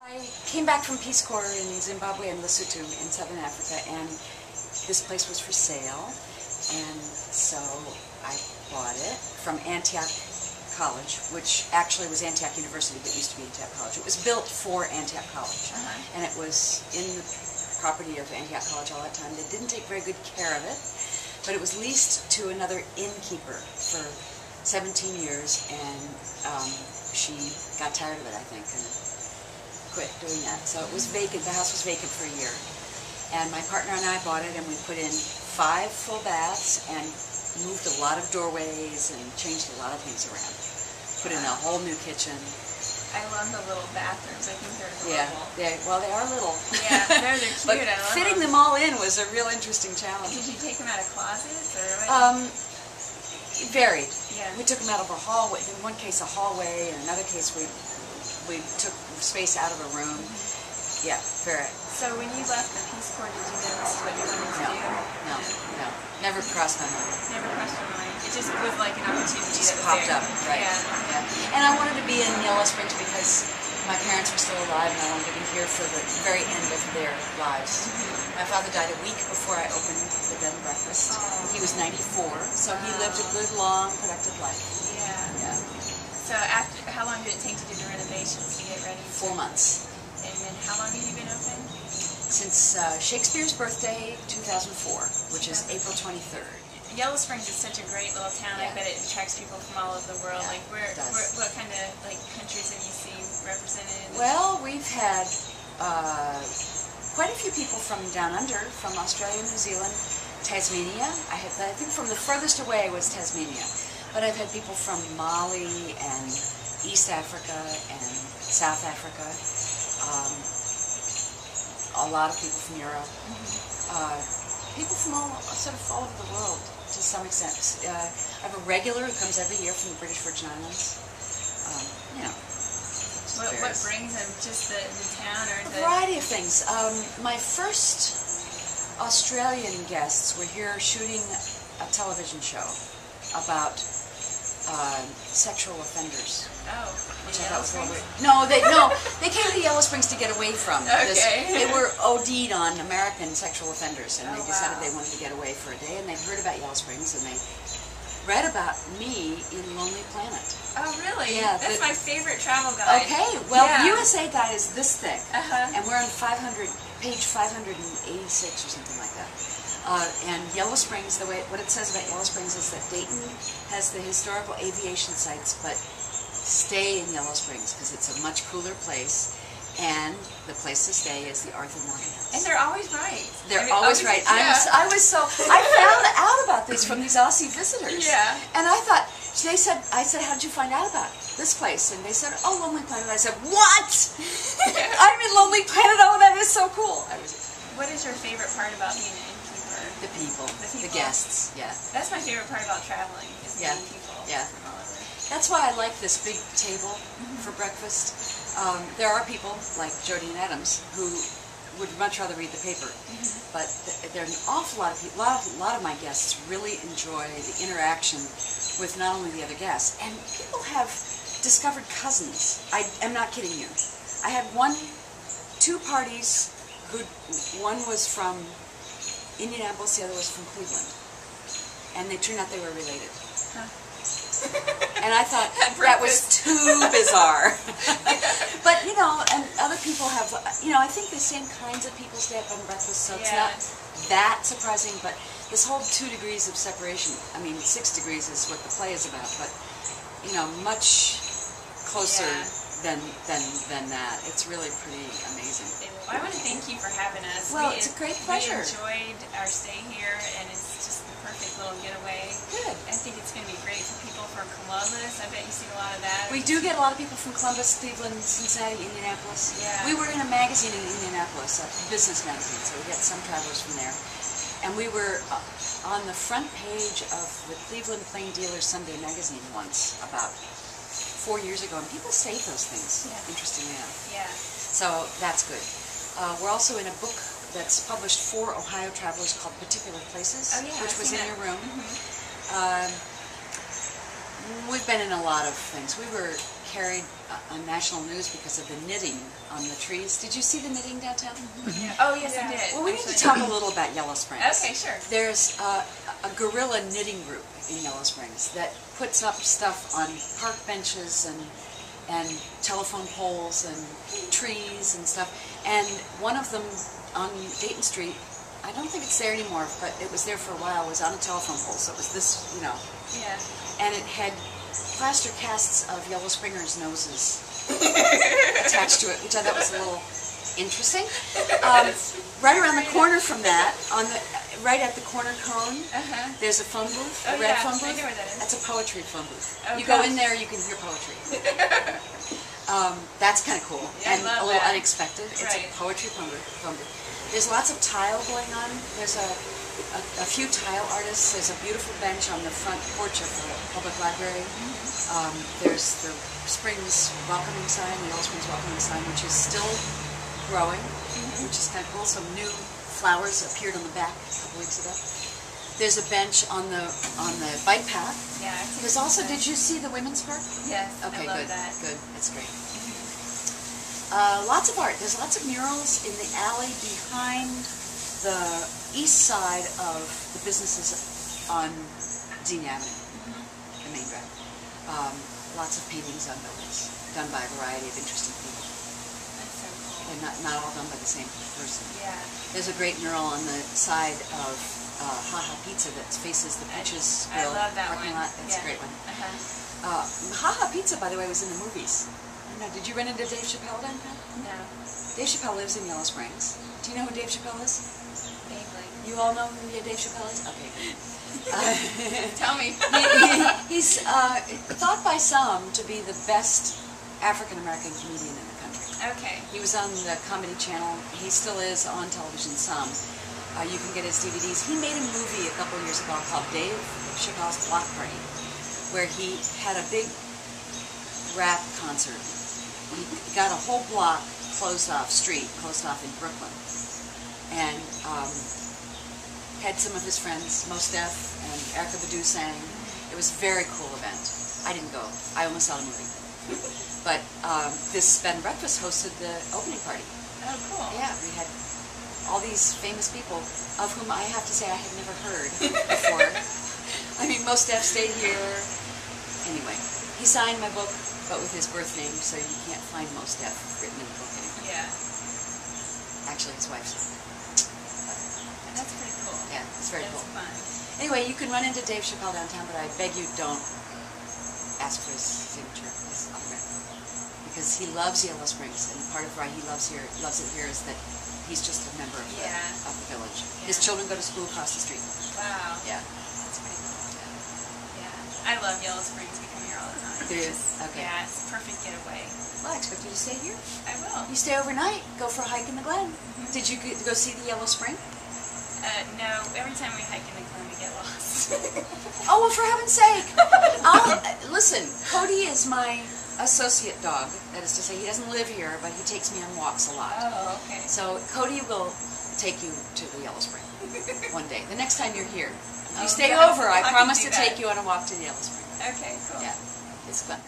I came back from Peace Corps in Zimbabwe and Lesotho in Southern Africa, and this place was for sale, and so I bought it from Antioch College, which actually was Antioch University, but used to be Antioch College. It was built for Antioch College, and it was in the property of Antioch College all that time. They didn't take very good care of it, but it was leased to another innkeeper for 17 years, and she got tired of it, I think, and quit doing that. So it was vacant. The house was vacant for a year. And my partner and I bought it, and we put in 5 full baths and moved a lot of doorways and changed a lot of things around. Put in a whole new kitchen. I love the little bathrooms. I think they're adorable. Yeah, well, they are little. Yeah, they're cute. But I love fitting them all in was a real interesting challenge. Did you take them out of closets or what? It varied. Yeah. We took them out of a hallway. In one case, a hallway. In another case, we took space out of a room. Yeah, very. So when you left the Peace Corps, did you know this is what you wanted to do? No. Never crossed my mind. Never crossed your mind. It just was like an opportunity. It just that was popped there. up, right? Yeah. And I wanted to be in Yellow Springs because my parents were still alive, and I wanted to be here for the very end of their lives. My father died a week before I opened the bed and breakfast. He was 94, so he lived a good, long, productive life. Yeah. So how long did it take to do the renovations to get ready? 4 months. And then how long have you been open? Since Shakespeare's birthday, 2004, which is April 23rd. Yellow Springs is such a great little town. I bet it attracts people from all over the world. Yeah, like what kind of countries have you seen represented? Well, we've had quite a few people from down under, from Australia, New Zealand, Tasmania. I think from the furthest away was Tasmania. But I've had people from Mali and East Africa and South Africa. A lot of people from Europe. People from all over the world, to some extent. I have a regular who comes every year from the British Virgin Islands. What brings them? Just the town, or a variety of things. My first Australian guests were here shooting a television show about sexual offenders. Oh, which I thought was a little weird. No, they came to Yellow Springs to get away from this. They were OD'd on American sexual offenders, and they decided they wanted to get away for a day, and they heard about Yellow Springs, and they read about me in Lonely Planet. Oh, really? Yeah. That's my favorite travel guide. Okay, well, the USA Guide is this thick, and we're on page 586 or something like that. And Yellow Springs, what it says about Yellow Springs is that Dayton has the historical aviation sites, but stay in Yellow Springs because it's a much cooler place, and the place to stay is the Arthur Morgan House. And they're always right. They're always right. Yeah. I found out about this from these Aussie visitors. Yeah. And I thought, I said, how did you find out about this place? And they said, oh, Lonely Planet. I said, what? I'm in Lonely Planet. Oh, that is so cool. What is your favorite part about being an innkeeper? The people. The guests. Yeah. That's my favorite part about traveling, is meeting people from all over. That's why I like this big table for breakfast. There are people like Jody and Adams who would much rather read the paper, but there are an awful lot of people. A lot of my guests really enjoy the interaction with not only the other guests, and people have discovered cousins. I am not kidding you. I had 2 parties. One was from Indianapolis, the other was from Cleveland, and they turned out they were related. And I thought that was too bizarre. But, and other people have, I think the same kinds of people stay up on breakfast, so it's not that surprising, but this whole 2 degrees of separation, 6 degrees is what the play is about, but, much closer than that. It's really pretty amazing. Well, I want to thank you for having us. Well, it's a great pleasure. We enjoyed our stay here, and it's just the perfect little getaway. Good. I think it's going to be great for people from Columbus. I bet you see a lot of that. We do get a lot of people from Columbus, Cleveland, Cincinnati, Indianapolis. Yeah. We were in a magazine in Indianapolis, a business magazine, so we got some travelers from there. And we were on the front page of the Cleveland Plain Dealer Sunday magazine once, about 4 years ago, and people save those things, interestingly enough. Yeah. So that's good. We're also in a book that's published for Ohio travelers called Particular Places, which was in your room. We've been in a lot of things. We were carried on national news because of the knitting on the trees. Did you see the knitting downtown? Yeah. Oh, yes, I did. Well, we need to talk a little about Yellow Springs. Okay, sure. There's a guerrilla knitting group in Yellow Springs that puts up stuff on park benches and telephone poles and trees and stuff. And one of them on Dayton Street, I don't think it's there anymore, but it was there for a while, was on a telephone pole. So it was this, you know. Yeah. And it had plaster casts of Yellow Springers' noses attached to it, which I thought was a little interesting. Right around the corner from that, right at the corner cone, there's a phone booth, a red phone booth. I know where that is. That's a poetry phone booth. Oh, you go in there, you can hear poetry. That's kind of cool and a little unexpected. It's a poetry phone booth. There's lots of tile going on. There's a few tile artists. There's a beautiful bench on the front porch of the public library. There's the Springs welcoming sign, the Yellow Springs welcoming sign, which is still growing, which is kind of cool. Some new flowers appeared on the back a couple weeks ago. There's a bench on the bike path. Yeah. There's also, did you see the Women's Park? Yes. Okay, I love good. that. Good. That's great. Lots of art. There's lots of murals in the alley behind the east side of the businesses on Dean Avenue, the main drag. Lots of paintings on buildings, done by a variety of interesting people. That's so cool. And not all done by the same person. Yeah. There's a great mural on the side of Haha Pizza that faces the Peaches Grill parking lot. That's a great one. Haha Pizza, by the way, was in the movies. Now, did you run into Dave Chappelle downtown? No. Dave Chappelle lives in Yellow Springs. Do you know who Dave Chappelle is? Vaguely. You all know who Dave Chappelle is? Okay. Tell me. He's thought by some to be the best African-American comedian in the country. Okay. He was on the Comedy Channel. He still is on television some. You can get his DVDs. He made a movie a couple years ago called Dave Chappelle's Block Party, where he had a big rap concert. He got a whole block closed off in Brooklyn, and had some of his friends, Mos Def and Erykah Badu sang. It was a very cool event. I didn't go. I almost saw the movie. But this bed and breakfast hosted the opening party. Oh, cool. Yeah, we had all these famous people, of whom I have to say I had never heard before. I mean, Mos Def stayed here. Anyway, he signed my book, but with his birth name, so you can't find Mos Def written in the book anymore. Yeah. Actually, his wife's name. That's pretty cool. Yeah, it's very cool. Fun. Anyway, you can run into Dave Chappelle downtown, but I beg you don't ask for his signature, his autograph, because he loves Yellow Springs, and part of why he loves it here is that he's just a member of the village. Yeah. His children go to school across the street. Wow. Yeah. That's pretty cool. Yeah. I love Yellow Springs. We come here all the time. Do you? Okay. Yeah, it's a perfect getaway. Well, I expect you to stay here. I will. You stay overnight, go for a hike in the Glen. Did you go see the Yellow Spring? No. Every time we hike in the Glen, we get lost. Oh, well, for heaven's sake. Listen, Cody is my associate dog. That is to say, he doesn't live here, but he takes me on walks a lot. Oh, okay. So Cody will take you to the Yellow Spring one day. The next time you're here. If you stay over, I promise to take you on a walk to the Yellow Spring. Okay, cool. Yeah, it's fun.